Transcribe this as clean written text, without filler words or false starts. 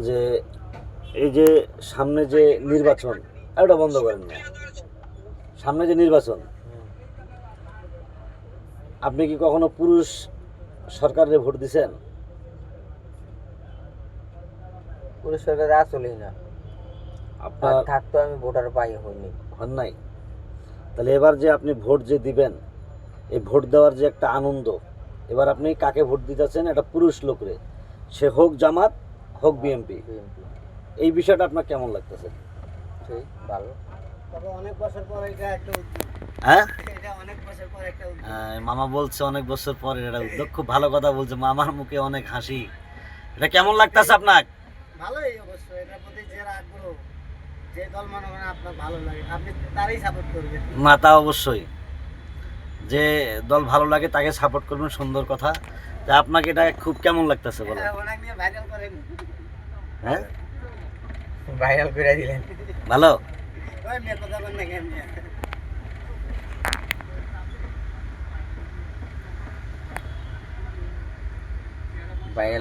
যে এই যে সামনে যে নির্বাচন, এটা বন্ধ করেন না, সামনে যে নির্বাচন, আপনি কি কখনো পুরুষ সরকারে ভোট দিছেন? পুরুষ সরকারে আসলেই না, আপনার থাকতো আমি ভোটার পাই হইনি। হন নাই? তাহলে এবার যে আপনি ভোট যে দিবেন, এই ভোট দেওয়ার যে একটা আনন্দ, এবার আপনি কাকে ভোট দিতেছেন? একটা পুরুষ লোকরে, সে হোক জামাত হোক বিএনপি, বিএনপি এই বিষয়টা আপনার কেমন লাগতেছে? ঠিক ভালো। হ্যাঁ, মামা বলছে অনেক বছর পরে এটা উদ্যোগ, খুব ভালো কথা বলছে, মামার মুখে অনেক হাসি। এটা কেমন লাগতেছে আপনার? ভালোই অবশ্য, এটার প্রতি যে আগ্রহ, যে দল মনে করেন আপনার ভালো লাগে আপনি তারই সাপোর্ট করবেন। না, তা অবশ্যই, যে দল ভালো লাগে তাকে সাপোর্ট করবেন, সুন্দর কথা। তা আপনাকে এটা খুব কেমন লাগতেছে বলেন? ওনাকে নিয়ে ভাইরাল করেন। হ্যাঁ, ভাইরাল করে দিলেন। ভালো। ওই মেয়ে কথা বলেন না কেন? ভাইরাল